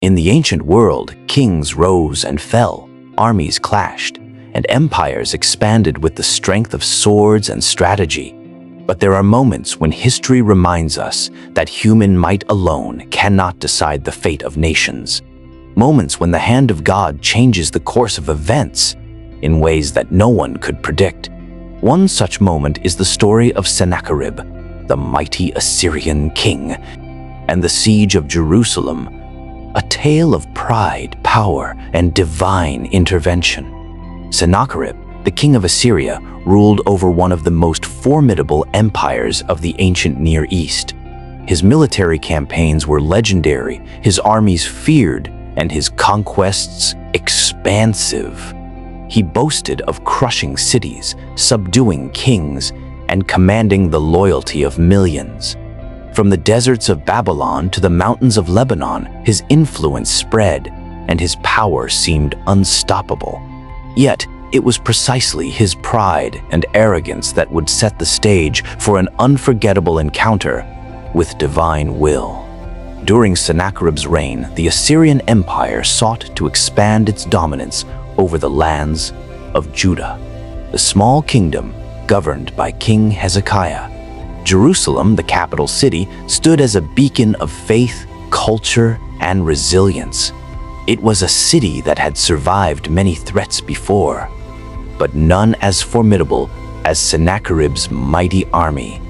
In the ancient world, kings rose and fell, armies clashed, and empires expanded with the strength of swords and strategy. But there are moments when history reminds us that human might alone cannot decide the fate of nations. Moments when the hand of God changes the course of events in ways that no one could predict. One such moment is the story of Sennacherib, the mighty Assyrian king, and the siege of Jerusalem, a tale of pride, power, and divine intervention. Sennacherib, the king of Assyria, ruled over one of the most formidable empires of the ancient Near East. His military campaigns were legendary, his armies feared, and his conquests expansive. He boasted of crushing cities, subduing kings, and commanding the loyalty of millions. From the deserts of Babylon to the mountains of Lebanon, his influence spread, and his power seemed unstoppable. Yet, it was precisely his pride and arrogance that would set the stage for an unforgettable encounter with divine will. During Sennacherib's reign, the Assyrian Empire sought to expand its dominance over the lands of Judah, the small kingdom governed by King Hezekiah. Jerusalem, the capital city, stood as a beacon of faith, culture, and resilience. It was a city that had survived many threats before, but none as formidable as Sennacherib's mighty army.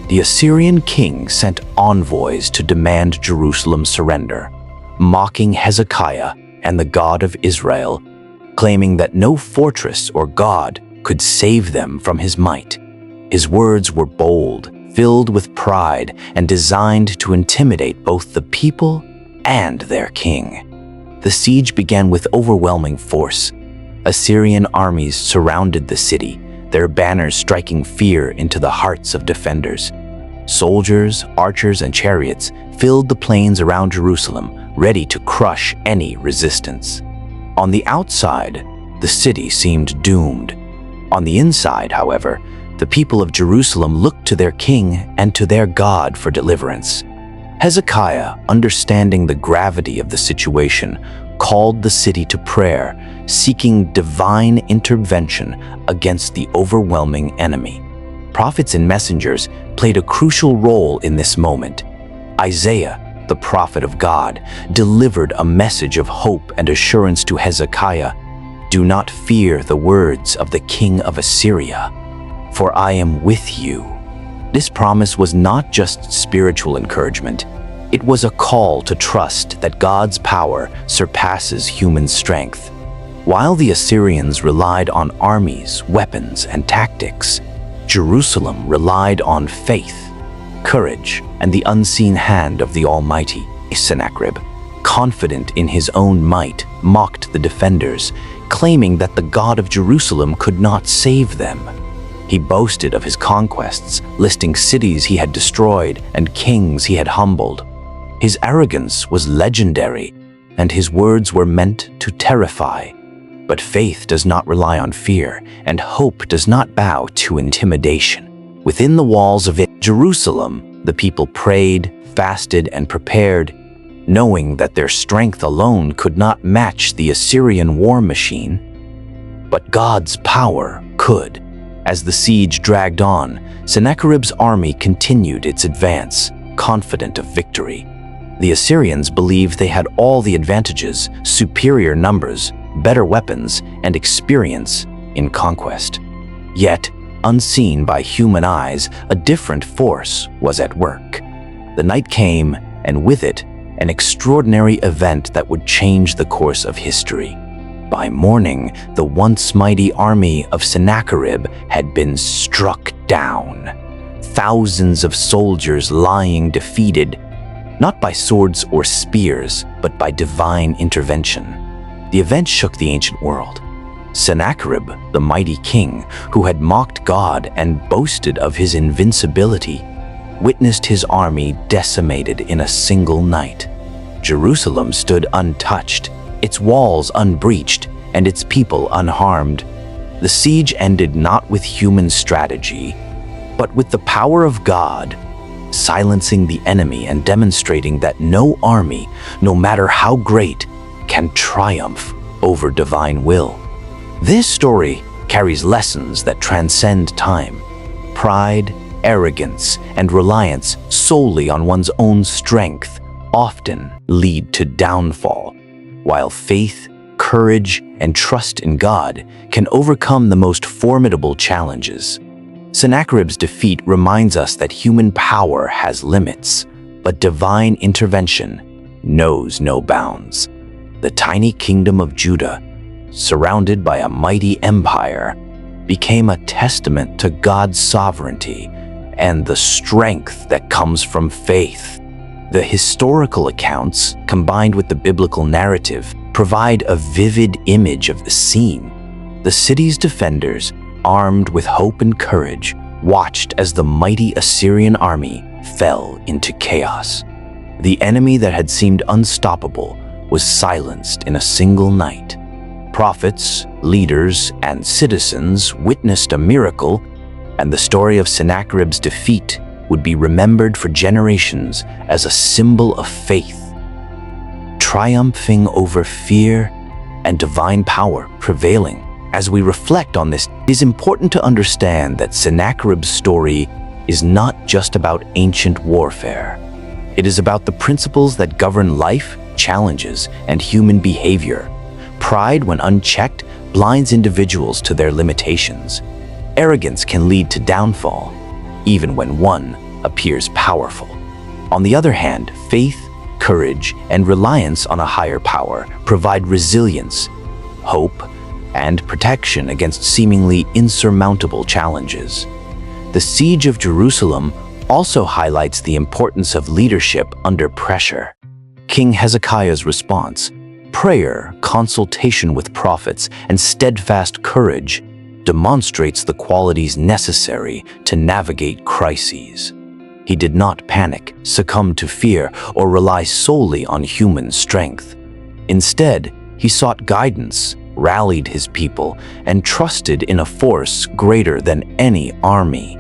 The Assyrian king sent envoys to demand Jerusalem's surrender, mocking Hezekiah and the God of Israel, claiming that no fortress or god could save them from his might. His words were bold, filled with pride, and designed to intimidate both the people and their king. The siege began with overwhelming force. Assyrian armies surrounded the city, their banners striking fear into the hearts of defenders. Soldiers, archers, and chariots filled the plains around Jerusalem, ready to crush any resistance. On the outside, the city seemed doomed. On the inside, however, the people of Jerusalem looked to their king and to their God for deliverance. Hezekiah, understanding the gravity of the situation, called the city to prayer, seeking divine intervention against the overwhelming enemy. Prophets and messengers played a crucial role in this moment. Isaiah, the prophet of God, delivered a message of hope and assurance to Hezekiah. "Do not fear the words of the king of Assyria, for I am with you." This promise was not just spiritual encouragement. It was a call to trust that God's power surpasses human strength. While the Assyrians relied on armies, weapons, and tactics, Jerusalem relied on faith, courage, and the unseen hand of the Almighty. Sennacherib, confident in his own might, mocked the defenders, claiming that the God of Jerusalem could not save them. He boasted of his conquests, listing cities he had destroyed and kings he had humbled. His arrogance was legendary, and his words were meant to terrify. But faith does not rely on fear, and hope does not bow to intimidation. Within the walls of Jerusalem, the people prayed, fasted, and prepared, knowing that their strength alone could not match the Assyrian war machine. But God's power could. As the siege dragged on, Sennacherib's army continued its advance, confident of victory. The Assyrians believed they had all the advantages, superior numbers, better weapons, and experience in conquest. Yet, unseen by human eyes, a different force was at work. The night came, and with it, an extraordinary event that would change the course of history. By morning, the once mighty army of Sennacherib had been struck down. Thousands of soldiers lying defeated, not by swords or spears, but by divine intervention. The event shook the ancient world. Sennacherib, the mighty king, who had mocked God and boasted of his invincibility, witnessed his army decimated in a single night. Jerusalem stood untouched, its walls unbreached, and its people unharmed. The siege ended not with human strategy, but with the power of God. silencing the enemy and demonstrating that no army, no matter how great, can triumph over divine will. This story carries lessons that transcend time. Pride, arrogance, and reliance solely on one's own strength often lead to downfall, while faith, courage, and trust in God can overcome the most formidable challenges. Sennacherib's defeat reminds us that human power has limits, but divine intervention knows no bounds. The tiny kingdom of Judah, surrounded by a mighty empire, became a testament to God's sovereignty and the strength that comes from faith. The historical accounts, combined with the biblical narrative, provide a vivid image of the scene. The city's defenders, armed with hope and courage, watched as the mighty Assyrian army fell into chaos. The enemy that had seemed unstoppable was silenced in a single night. Prophets, leaders, and citizens witnessed a miracle, and the story of Sennacherib's defeat would be remembered for generations as a symbol of faith, triumphing over fear and divine power prevailing. As we reflect on this, it is important to understand that Sennacherib's story is not just about ancient warfare. It is about the principles that govern life, challenges, and human behavior. Pride, when unchecked, blinds individuals to their limitations. Arrogance can lead to downfall, even when one appears powerful. On the other hand, faith, courage, and reliance on a higher power provide resilience, hope, and protection against seemingly insurmountable challenges. The siege of Jerusalem also highlights the importance of leadership under pressure. King Hezekiah's response, prayer, consultation with prophets, and steadfast courage demonstrates the qualities necessary to navigate crises. He did not panic, succumb to fear, or rely solely on human strength. Instead, he sought guidance, rallied his people, and trusted in a force greater than any army.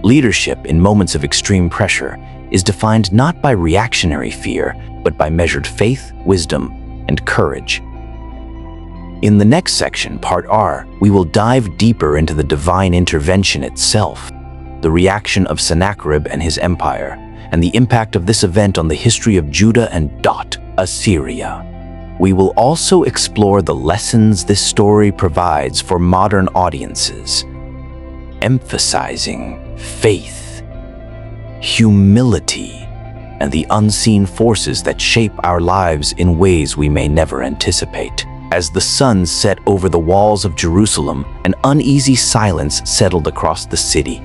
Leadership in moments of extreme pressure is defined not by reactionary fear, but by measured faith, wisdom, and courage. In the next section, Part R, we will dive deeper into the divine intervention itself, the reaction of Sennacherib and his empire, and the impact of this event on the history of Judah and Assyria. We will also explore the lessons this story provides for modern audiences, emphasizing faith, humility, and the unseen forces that shape our lives in ways we may never anticipate. As the sun set over the walls of Jerusalem, an uneasy silence settled across the city.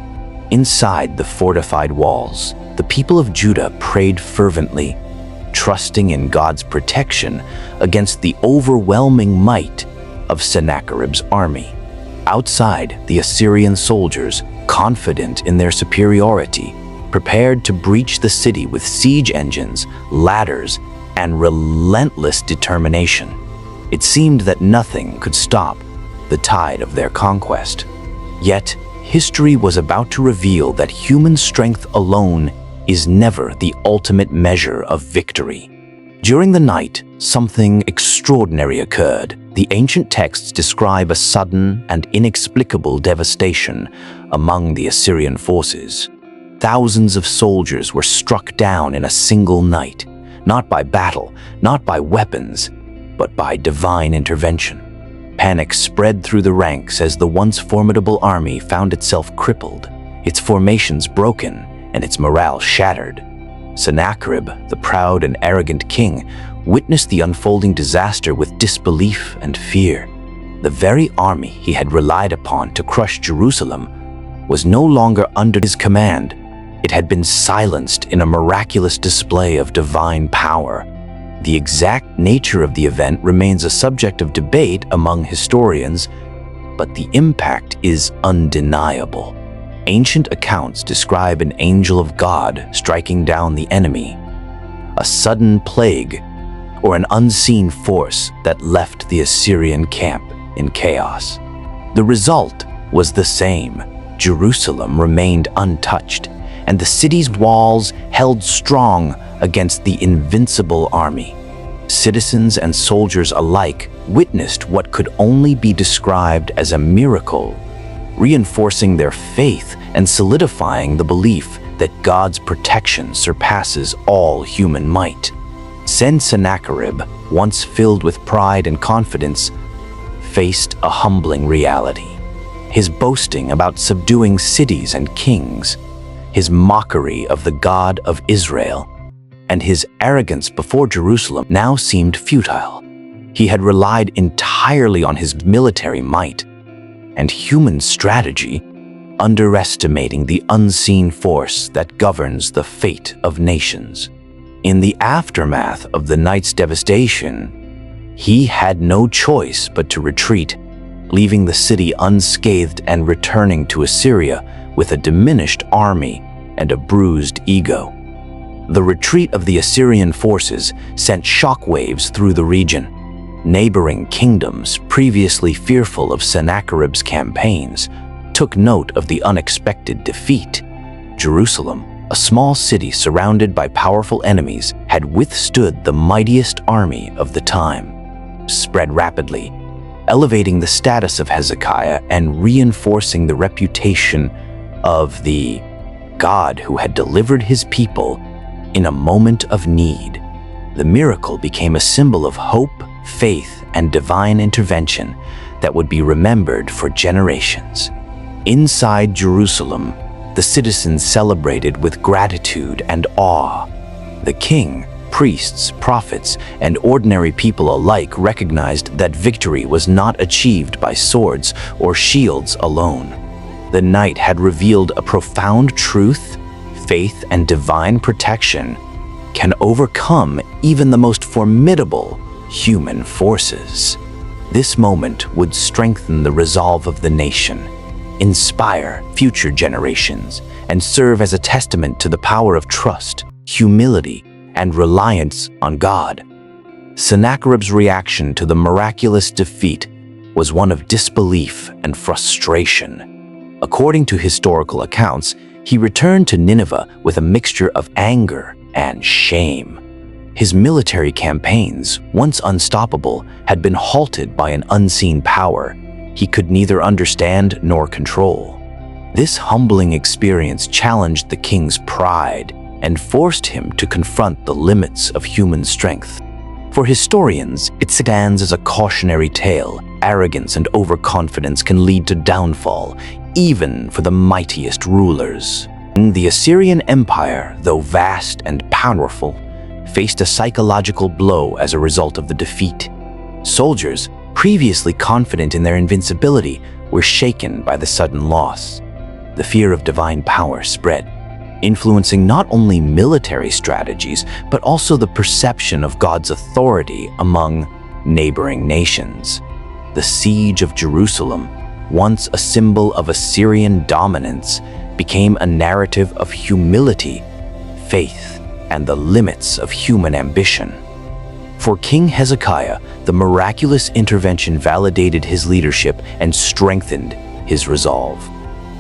Inside the fortified walls, the people of Judah prayed fervently, trusting in God's protection against the overwhelming might of Sennacherib's army. Outside, the Assyrian soldiers, confident in their superiority, prepared to breach the city with siege engines, ladders, and relentless determination. It seemed that nothing could stop the tide of their conquest. Yet, history was about to reveal that human strength alone is never the ultimate measure of victory. During the night, something extraordinary occurred. The ancient texts describe a sudden and inexplicable devastation among the Assyrian forces. Thousands of soldiers were struck down in a single night, not by battle, not by weapons, but by divine intervention. Panic spread through the ranks as the once formidable army found itself crippled, its formations broken, and its morale shattered. Sennacherib, the proud and arrogant king, witnessed the unfolding disaster with disbelief and fear. The very army he had relied upon to crush Jerusalem was no longer under his command. It had been silenced in a miraculous display of divine power. The exact nature of the event remains a subject of debate among historians, but the impact is undeniable. Ancient accounts describe an angel of God striking down the enemy, a sudden plague, or an unseen force that left the Assyrian camp in chaos. The result was the same. Jerusalem remained untouched, and the city's walls held strong against the invincible army. Citizens and soldiers alike witnessed what could only be described as a miracle, reinforcing their faith and solidifying the belief that God's protection surpasses all human might. Sennacherib, once filled with pride and confidence, faced a humbling reality. His boasting about subduing cities and kings, his mockery of the God of Israel, and his arrogance before Jerusalem now seemed futile. He had relied entirely on his military might and human strategy, underestimating the unseen force that governs the fate of nations. In the aftermath of the night's devastation, he had no choice but to retreat, leaving the city unscathed and returning to Assyria with a diminished army and a bruised ego. The retreat of the Assyrian forces sent shockwaves through the region. Neighboring kingdoms, previously fearful of Sennacherib's campaigns, took note of the unexpected defeat. Jerusalem, a small city surrounded by powerful enemies, had withstood the mightiest army of the time, spread rapidly, elevating the status of Hezekiah and reinforcing the reputation of the God who had delivered his people in a moment of need. The miracle became a symbol of hope, faith, and divine intervention that would be remembered for generations. Inside Jerusalem, the citizens celebrated with gratitude and awe. The king, priests, prophets, and ordinary people alike recognized that victory was not achieved by swords or shields alone. The night had revealed a profound truth: faith and divine protection can overcome even the most formidable human forces. This moment would strengthen the resolve of the nation, inspire future generations, and serve as a testament to the power of trust, humility, and reliance on God. Sennacherib's reaction to the miraculous defeat was one of disbelief and frustration. According to historical accounts, he returned to Nineveh with a mixture of anger and shame. His military campaigns, once unstoppable, had been halted by an unseen power he could neither understand nor control. This humbling experience challenged the king's pride and forced him to confront the limits of human strength. For historians, it stands as a cautionary tale. Arrogance and overconfidence can lead to downfall, even for the mightiest rulers. The Assyrian Empire, though vast and powerful, faced a psychological blow as a result of the defeat. Soldiers, previously confident in their invincibility, were shaken by the sudden loss. The fear of divine power spread, influencing not only military strategies, but also the perception of God's authority among neighboring nations. The siege of Jerusalem, once a symbol of Assyrian dominance, became a narrative of humility, faith, and the limits of human ambition. For King Hezekiah, the miraculous intervention validated his leadership and strengthened his resolve.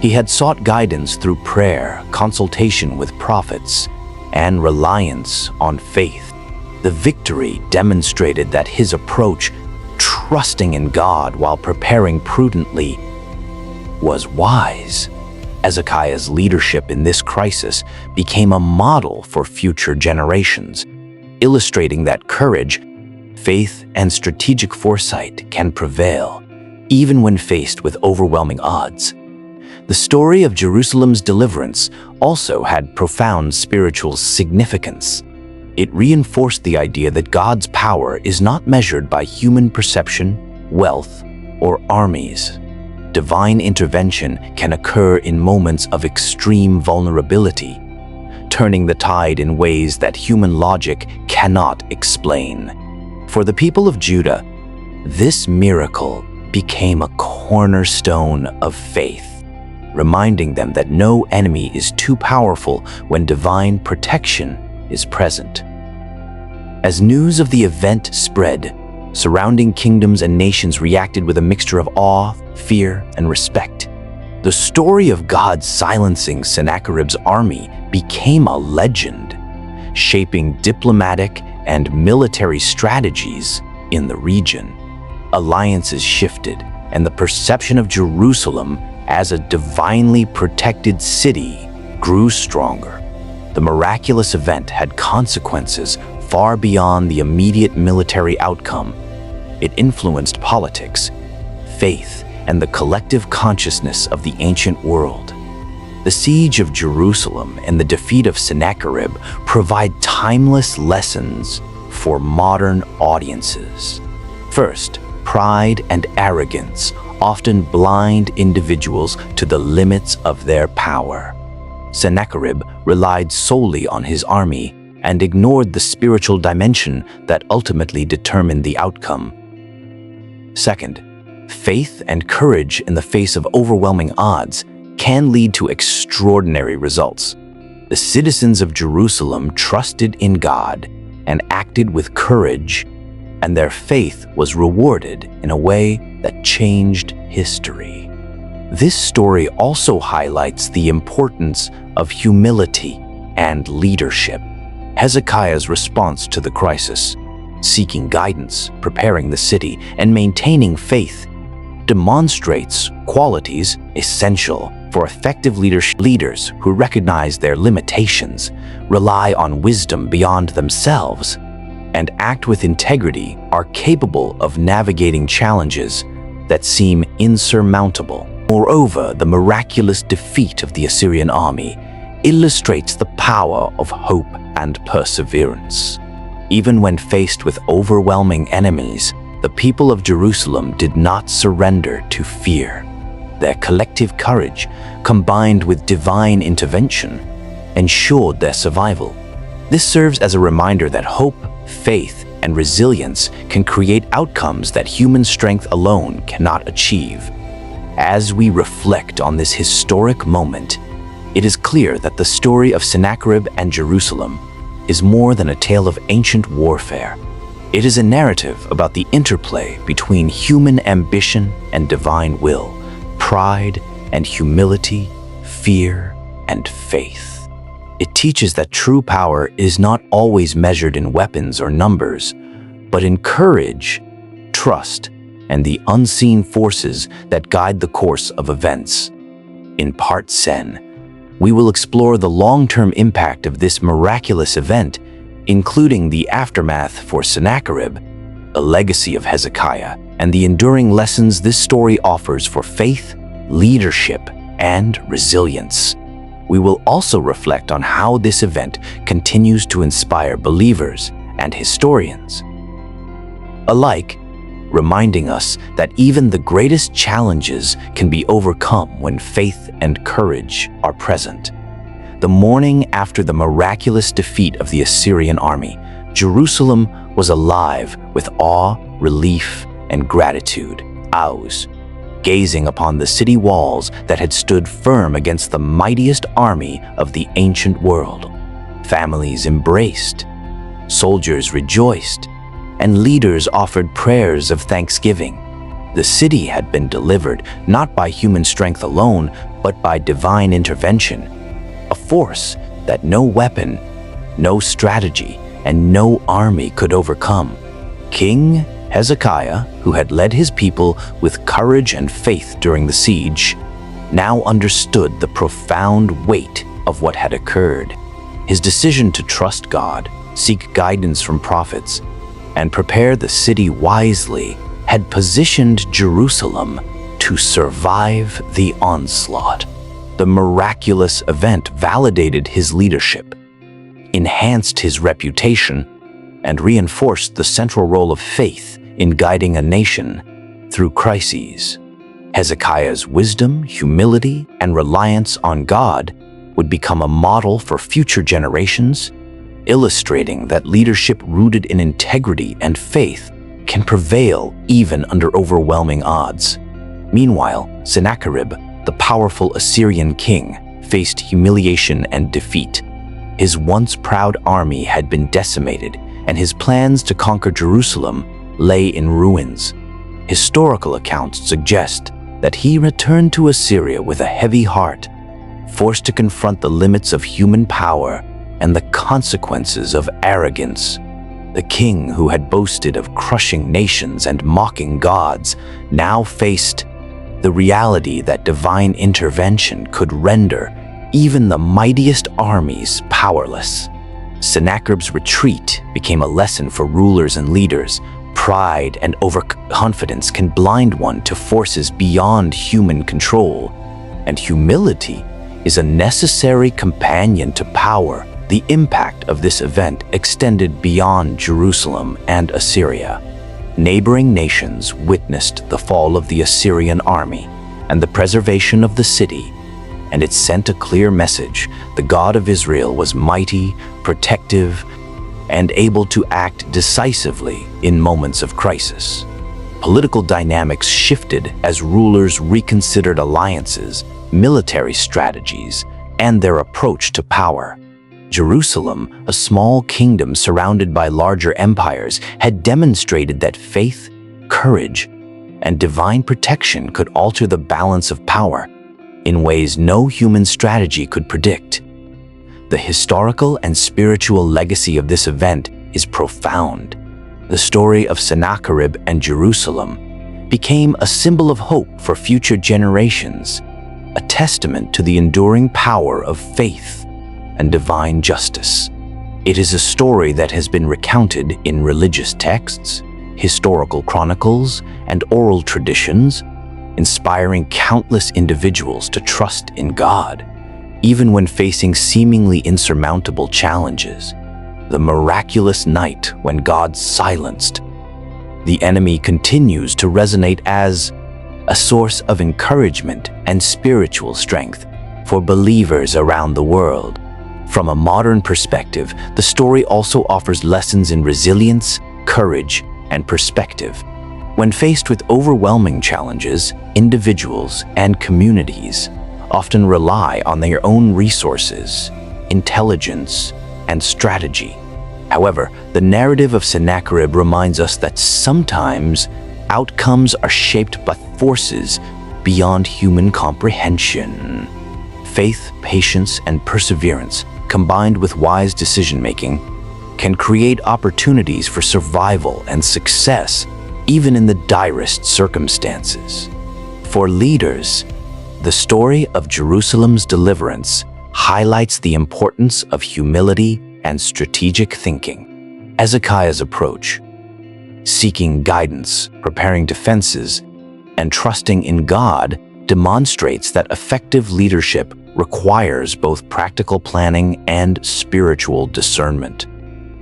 He had sought guidance through prayer, consultation with prophets, and reliance on faith. The victory demonstrated that his approach, trusting in God while preparing prudently, was wise. Hezekiah's leadership in this crisis became a model for future generations, illustrating that courage, faith, and strategic foresight can prevail, even when faced with overwhelming odds. The story of Jerusalem's deliverance also had profound spiritual significance. It reinforced the idea that God's power is not measured by human perception, wealth, or armies. Divine intervention can occur in moments of extreme vulnerability, turning the tide in ways that human logic cannot explain. For the people of Judah, this miracle became a cornerstone of faith, reminding them that no enemy is too powerful when divine protection is present. As news of the event spread, surrounding kingdoms and nations reacted with a mixture of awe, fear, and respect. The story of God silencing Sennacherib's army became a legend, shaping diplomatic and military strategies in the region. Alliances shifted, and the perception of Jerusalem as a divinely protected city grew stronger. The miraculous event had consequences far beyond the immediate military outcome. It influenced politics, faith, and the collective consciousness of the ancient world. The siege of Jerusalem and the defeat of Sennacherib provide timeless lessons for modern audiences. First, pride and arrogance often blind individuals to the limits of their power. Sennacherib relied solely on his army and ignored the spiritual dimension that ultimately determined the outcome. Second, faith and courage in the face of overwhelming odds can lead to extraordinary results. The citizens of Jerusalem trusted in God and acted with courage, and their faith was rewarded in a way that changed history. This story also highlights the importance of humility and leadership. Hezekiah's response to the crisis, seeking guidance, preparing the city, and maintaining faith, demonstrates qualities essential for effective leaders who recognize their limitations, rely on wisdom beyond themselves, and act with integrity are capable of navigating challenges that seem insurmountable. Moreover, the miraculous defeat of the Assyrian army illustrates the power of hope and perseverance. Even when faced with overwhelming enemies, the people of Jerusalem did not surrender to fear. Their collective courage, combined with divine intervention, ensured their survival. This serves as a reminder that hope, faith, and resilience can create outcomes that human strength alone cannot achieve. As we reflect on this historic moment, it is clear that the story of Sennacherib and Jerusalem is more than a tale of ancient warfare. It is a narrative about the interplay between human ambition and divine will, pride and humility, fear and faith. It teaches that true power is not always measured in weapons or numbers, but in courage, trust, and the unseen forces that guide the course of events. In Part Sen, we will explore the long-term impact of this miraculous event, including the aftermath for Sennacherib, the legacy of Hezekiah, and the enduring lessons this story offers for faith, leadership, and resilience. We will also reflect on how this event continues to inspire believers and historians alike, reminding us that even the greatest challenges can be overcome when faith and courage are present. The morning after the miraculous defeat of the Assyrian army, Jerusalem was alive with awe, relief, and gratitude. Gazing upon the city walls that had stood firm against the mightiest army of the ancient world. Families embraced, soldiers rejoiced, and leaders offered prayers of thanksgiving. The city had been delivered not by human strength alone, but by divine intervention, a force that no weapon, no strategy, and no army could overcome. King Hezekiah, who had led his people with courage and faith during the siege, now understood the profound weight of what had occurred. His decision to trust God, seek guidance from prophets, and prepare the city wisely had positioned Jerusalem to survive the onslaught. The miraculous event validated his leadership, enhanced his reputation, and reinforced the central role of faith in guiding a nation through crises. Hezekiah's wisdom, humility, and reliance on God would become a model for future generations, illustrating that leadership rooted in integrity and faith can prevail even under overwhelming odds. Meanwhile, Sennacherib, the powerful Assyrian king, faced humiliation and defeat. His once proud army had been decimated, and his plans to conquer Jerusalem lay in ruins. Historical accounts suggest that he returned to Assyria with a heavy heart, forced to confront the limits of human power and the consequences of arrogance. The king who had boasted of crushing nations and mocking gods now faced the reality that divine intervention could render even the mightiest armies powerless. Sennacherib's retreat became a lesson for rulers and leaders. Pride and overconfidence can blind one to forces beyond human control, and humility is a necessary companion to power. The impact of this event extended beyond Jerusalem and Assyria. Neighboring nations witnessed the fall of the Assyrian army and the preservation of the city, and it sent a clear message: the God of Israel was mighty, protective, and able to act decisively in moments of crisis. Political dynamics shifted as rulers reconsidered alliances, military strategies, and their approach to power. Jerusalem, a small kingdom surrounded by larger empires, had demonstrated that faith, courage, and divine protection could alter the balance of power in ways no human strategy could predict. The historical and spiritual legacy of this event is profound. The story of Sennacherib and Jerusalem became a symbol of hope for future generations, a testament to the enduring power of faith and divine justice. It is a story that has been recounted in religious texts, historical chronicles, and oral traditions, inspiring countless individuals to trust in God, even when facing seemingly insurmountable challenges. The miraculous night when God silenced the enemy continues to resonate as a source of encouragement and spiritual strength for believers around the world. From a modern perspective, the story also offers lessons in resilience, courage, and perspective. When faced with overwhelming challenges, individuals and communities often rely on their own resources, intelligence, and strategy. However, the narrative of Sennacherib reminds us that sometimes outcomes are shaped by forces beyond human comprehension. Faith, patience, and perseverance, combined with wise decision-making, can create opportunities for survival and success, even in the direst circumstances. For leaders, the story of Jerusalem's deliverance highlights the importance of humility and strategic thinking. Hezekiah's approach, seeking guidance, preparing defenses, and trusting in God, demonstrates that effective leadership requires both practical planning and spiritual discernment.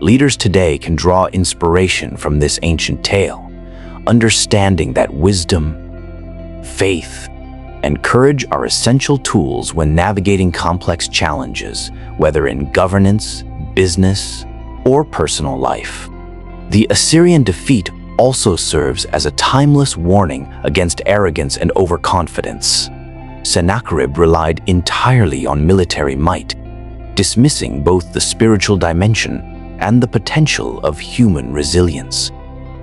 Leaders today can draw inspiration from this ancient tale, understanding that wisdom, faith, and courage are essential tools when navigating complex challenges, whether in governance, business, or personal life. The Assyrian defeat also serves as a timeless warning against arrogance and overconfidence. Sennacherib relied entirely on military might, dismissing both the spiritual dimension and the potential of human resilience.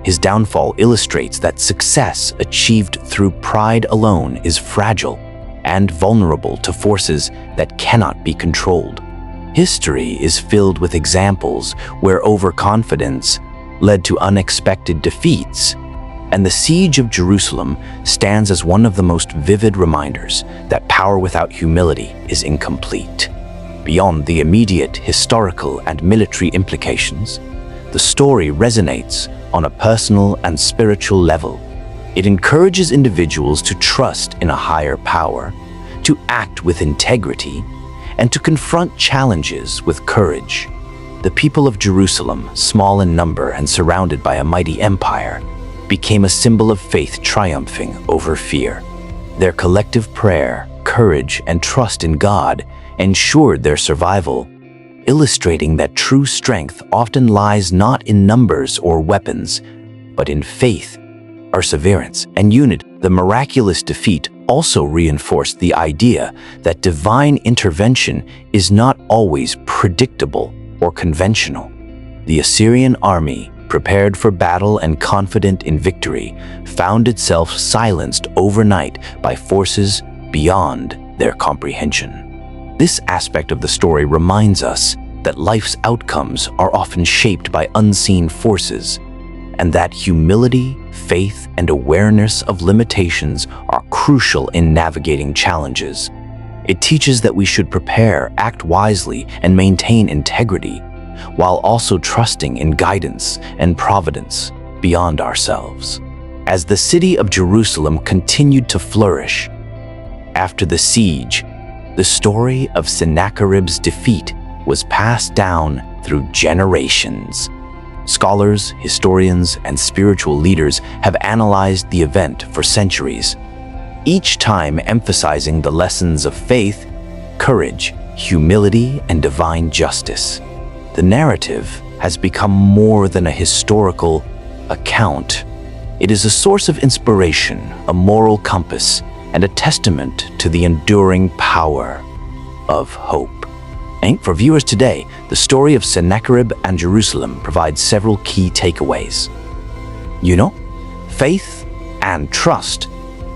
His downfall illustrates that success achieved through pride alone is fragile and vulnerable to forces that cannot be controlled. History is filled with examples where overconfidence led to unexpected defeats, and the siege of Jerusalem stands as one of the most vivid reminders that power without humility is incomplete. Beyond the immediate historical and military implications, the story resonates on a personal and spiritual level. It encourages individuals to trust in a higher power, to act with integrity, and to confront challenges with courage. The people of Jerusalem, small in number and surrounded by a mighty empire, became a symbol of faith triumphing over fear. Their collective prayer, courage, and trust in God ensured their survival, illustrating that true strength often lies not in numbers or weapons, but in faith, perseverance, and unity. The miraculous defeat also reinforced the idea that divine intervention is not always predictable or conventional. The Assyrian army prepared for battle and confident in victory, found itself silenced overnight by forces beyond their comprehension. This aspect of the story reminds us that life's outcomes are often shaped by unseen forces, and that humility, faith, and awareness of limitations are crucial in navigating challenges. It teaches that we should prepare, act wisely, and maintain integrity, while also trusting in guidance and providence beyond ourselves. As the city of Jerusalem continued to flourish after the siege, the story of Sennacherib's defeat was passed down through generations. Scholars, historians, and spiritual leaders have analyzed the event for centuries, each time emphasizing the lessons of faith, courage, humility, and divine justice. The narrative has become more than a historical account. It is a source of inspiration, a moral compass, and a testament to the enduring power of hope. And for viewers today, the story of Sennacherib and Jerusalem provides several key takeaways. Faith and trust.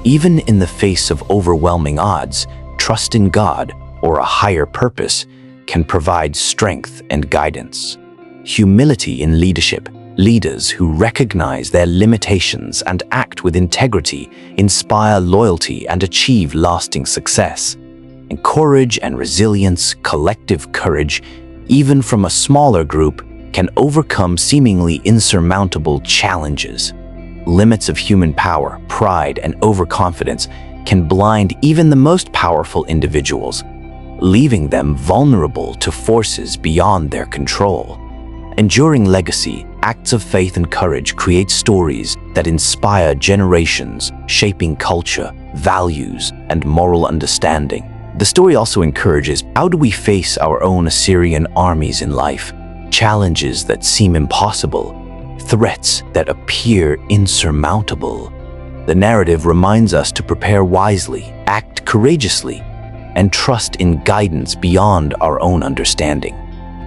Even in the face of overwhelming odds, trust in God or a higher purpose can provide strength and guidance. Humility in leadership. Leaders who recognize their limitations and act with integrity inspire loyalty and achieve lasting success. And courage and resilience, collective courage, even from a smaller group, can overcome seemingly insurmountable challenges. Limits of human power, pride, and overconfidence can blind even the most powerful individuals, leaving them vulnerable to forces beyond their control. Enduring legacy, acts of faith and courage create stories that inspire generations, shaping culture, values, and moral understanding. The story also encourages how do we face our own Assyrian armies in life, challenges that seem impossible, threats that appear insurmountable. The narrative reminds us to prepare wisely, act courageously, and trust in guidance beyond our own understanding.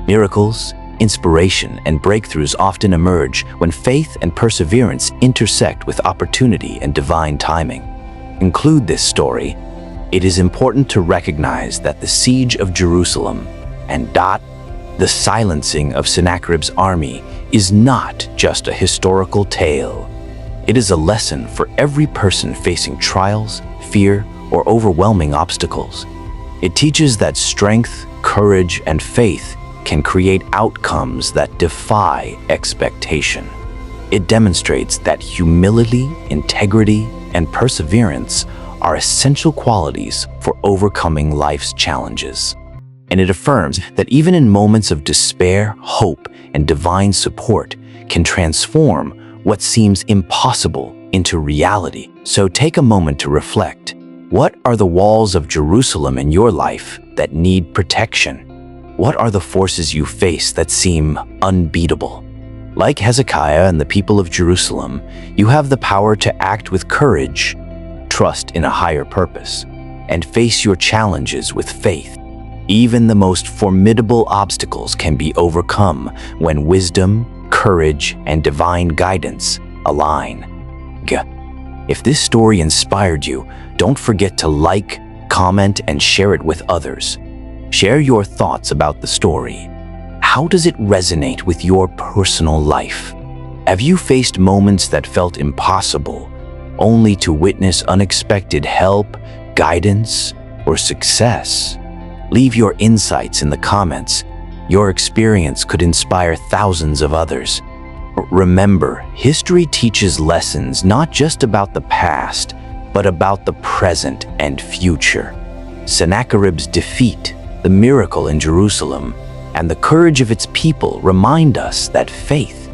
Miracles, inspiration, and breakthroughs often emerge when faith and perseverance intersect with opportunity and divine timing. Include this story. It is important to recognize that the siege of Jerusalem and the silencing of Sennacherib's army is not just a historical tale. It is a lesson for every person facing trials, fear, or overwhelming obstacles. It teaches that strength, courage, and faith can create outcomes that defy expectation. It demonstrates that humility, integrity, and perseverance are essential qualities for overcoming life's challenges. And it affirms that even in moments of despair, hope, and divine support can transform what seems impossible into reality. So take a moment to reflect. What are the walls of Jerusalem in your life that need protection? What are the forces you face that seem unbeatable? Like Hezekiah and the people of Jerusalem, you have the power to act with courage, trust in a higher purpose, and face your challenges with faith. Even the most formidable obstacles can be overcome when wisdom, courage, and divine guidance align. If this story inspired you, don't forget to like, comment, and share it with others. Share your thoughts about the story. How does it resonate with your personal life? Have you faced moments that felt impossible, only to witness unexpected help, guidance, or success? Leave your insights in the comments. Your experience could inspire thousands of others. Remember, history teaches lessons not just about the past, but about the present and future. Sennacherib's defeat, the miracle in Jerusalem, and the courage of its people remind us that faith,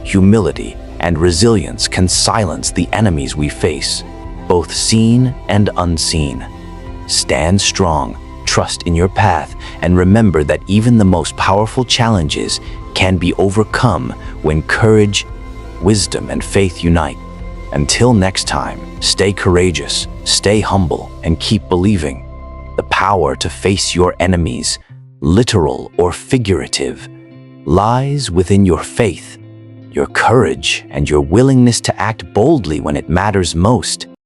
humility, and resilience can silence the enemies we face, both seen and unseen. Stand strong, trust in your path, and remember that even the most powerful challenges can be overcome when courage, wisdom, and faith unite. Until next time, stay courageous, stay humble, and keep believing. The power to face your enemies, literal or figurative, lies within your faith, your courage, and your willingness to act boldly when it matters most.